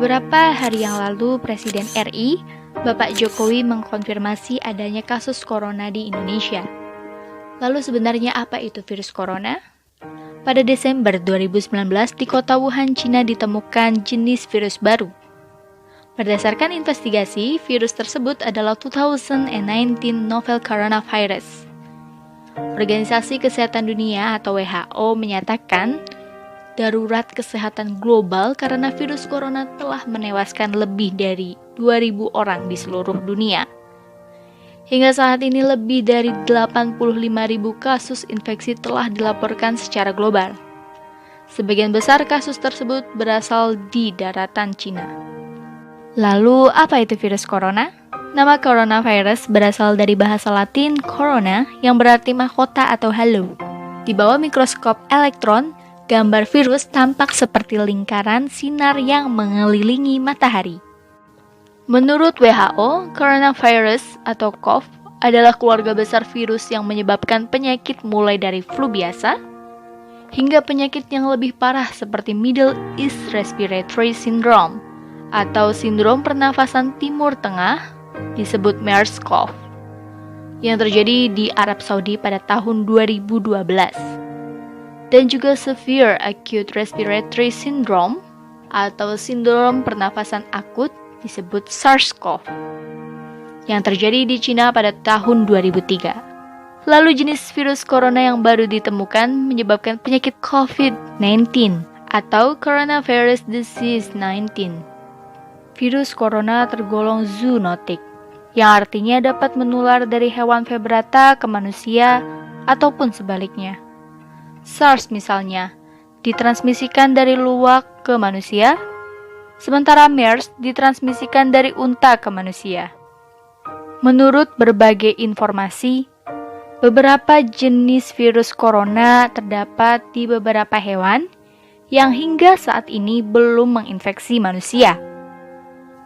Beberapa hari yang lalu, Presiden RI, Bapak Jokowi mengkonfirmasi adanya kasus corona di Indonesia. Lalu sebenarnya apa itu virus corona? Pada Desember 2019, di kota Wuhan, Cina ditemukan jenis virus baru. Berdasarkan investigasi, virus tersebut adalah 2019 novel coronavirus. Organisasi Kesehatan Dunia atau WHO menyatakan darurat kesehatan global karena virus corona telah menewaskan lebih dari 2.000 orang di seluruh dunia. Hingga saat ini lebih dari 85.000 kasus infeksi telah dilaporkan secara global. Sebagian besar kasus tersebut berasal di daratan Cina. Lalu, apa itu virus corona? Nama coronavirus berasal dari bahasa Latin corona yang berarti mahkota atau halo. Di bawah mikroskop elektron, gambar virus tampak seperti lingkaran sinar yang mengelilingi matahari. Menurut WHO, coronavirus atau COV adalah keluarga besar virus yang menyebabkan penyakit mulai dari flu biasa hingga penyakit yang lebih parah seperti Middle East Respiratory Syndrome atau sindrom pernafasan Timur Tengah disebut MERS-CoV yang terjadi di Arab Saudi pada tahun 2012. Dan juga Severe Acute Respiratory Syndrome atau sindrom pernafasan akut disebut SARS-CoV yang terjadi di Cina pada tahun 2003. Lalu jenis virus corona yang baru ditemukan menyebabkan penyakit COVID-19 atau Coronavirus Disease 19. Virus corona tergolong zoonotik, yang artinya dapat menular dari hewan vertebrata ke manusia ataupun sebaliknya. SARS misalnya, ditransmisikan dari luwak ke manusia, sementara MERS ditransmisikan dari unta ke manusia. Menurut berbagai informasi, beberapa jenis virus corona terdapat di beberapa hewan yang hingga saat ini belum menginfeksi manusia.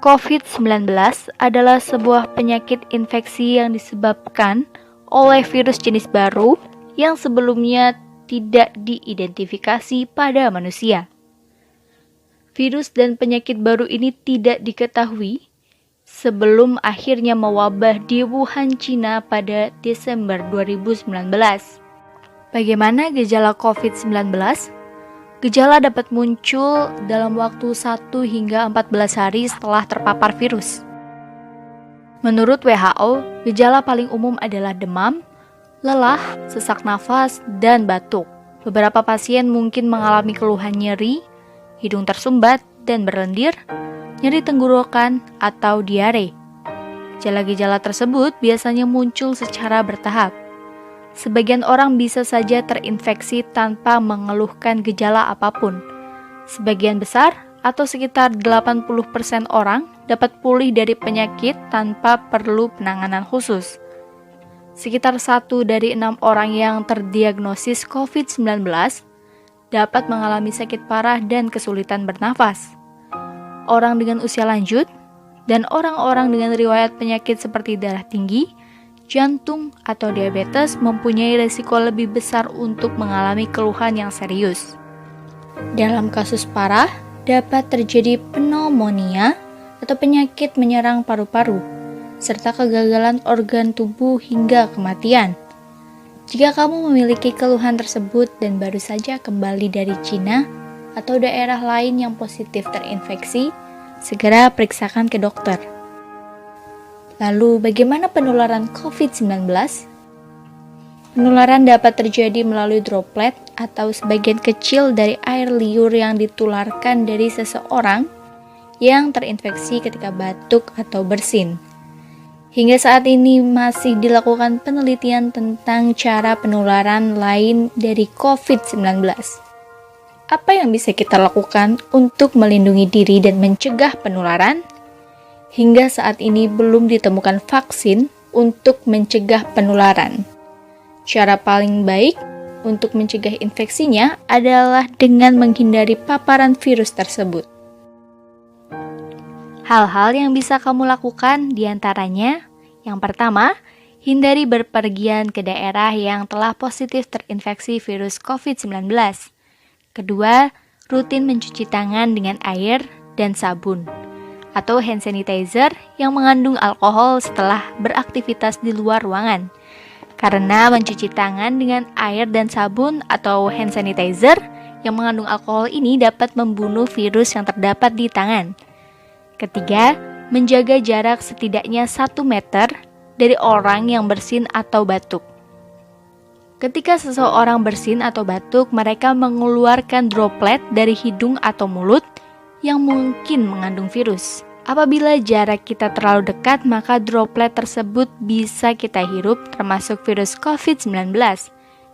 COVID-19 adalah sebuah penyakit infeksi yang disebabkan oleh virus jenis baru yang sebelumnya tidak diidentifikasi pada manusia. Virus dan penyakit baru ini tidak diketahui sebelum akhirnya mewabah di Wuhan, Cina pada Desember 2019. Bagaimana gejala COVID-19? Gejala dapat muncul dalam waktu 1 hingga 14 hari setelah terpapar virus. Menurut WHO, gejala paling umum adalah demam, lelah, sesak nafas, dan batuk. Beberapa pasien mungkin mengalami keluhan nyeri, hidung tersumbat dan berlendir, nyeri tenggorokan, atau diare. Gejala-gejala tersebut biasanya muncul secara bertahap. Sebagian orang bisa saja terinfeksi tanpa mengeluhkan gejala apapun. Sebagian besar, atau sekitar 80% orang, dapat pulih dari penyakit tanpa perlu penanganan khusus. Sekitar 1 dari 6 orang yang terdiagnosis COVID-19 dapat mengalami sakit parah dan kesulitan bernafas. Orang dengan usia lanjut dan orang-orang dengan riwayat penyakit seperti darah tinggi, jantung, atau diabetes mempunyai risiko lebih besar untuk mengalami keluhan yang serius. Dalam kasus parah, dapat terjadi pneumonia atau penyakit menyerang paru-paru, serta kegagalan organ tubuh hingga kematian. Jika kamu memiliki keluhan tersebut dan baru saja kembali dari Cina atau daerah lain yang positif terinfeksi, segera periksakan ke dokter. Lalu, bagaimana penularan COVID-19? Penularan dapat terjadi melalui droplet atau sebagian kecil dari air liur yang ditularkan dari seseorang yang terinfeksi ketika batuk atau bersin. Hingga saat ini masih dilakukan penelitian tentang cara penularan lain dari COVID-19. Apa yang bisa kita lakukan untuk melindungi diri dan mencegah penularan? Hingga saat ini belum ditemukan vaksin untuk mencegah penularan. Cara paling baik untuk mencegah infeksinya adalah dengan menghindari paparan virus tersebut. Hal-hal yang bisa kamu lakukan diantaranya, yang pertama, hindari berpergian ke daerah yang telah positif terinfeksi virus COVID-19. Kedua, rutin mencuci tangan dengan air dan sabun, atau hand sanitizer yang mengandung alkohol setelah beraktivitas di luar ruangan. Karena mencuci tangan dengan air dan sabun atau hand sanitizer yang mengandung alkohol ini dapat membunuh virus yang terdapat di tangan. Ketiga, menjaga jarak setidaknya 1 meter dari orang yang bersin atau batuk. Ketika seseorang bersin atau batuk, mereka mengeluarkan droplet dari hidung atau mulut yang mungkin mengandung virus. Apabila jarak kita terlalu dekat, maka droplet tersebut bisa kita hirup, termasuk virus COVID-19,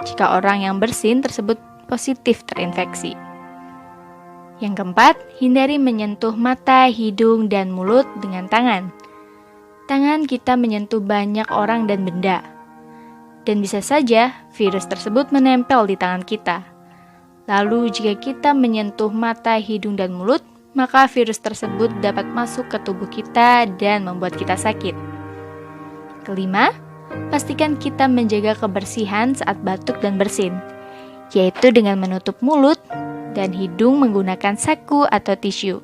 jika orang yang bersin tersebut positif terinfeksi. Yang keempat, hindari menyentuh mata, hidung, dan mulut dengan tangan. Tangan kita menyentuh banyak orang dan benda, dan bisa saja virus tersebut menempel di tangan kita. Lalu jika kita menyentuh mata, hidung, dan mulut, maka virus tersebut dapat masuk ke tubuh kita dan membuat kita sakit. Kelima, pastikan kita menjaga kebersihan saat batuk dan bersin, yaitu dengan menutup mulut dan hidung menggunakan saku atau tisu.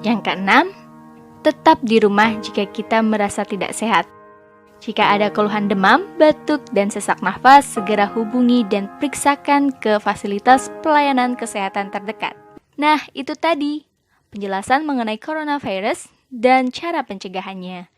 Yang keenam, tetap di rumah jika kita merasa tidak sehat. Jika ada keluhan demam, batuk, dan sesak nafas, segera hubungi dan periksakan ke fasilitas pelayanan kesehatan terdekat. Nah, itu tadi penjelasan mengenai coronavirus dan cara pencegahannya.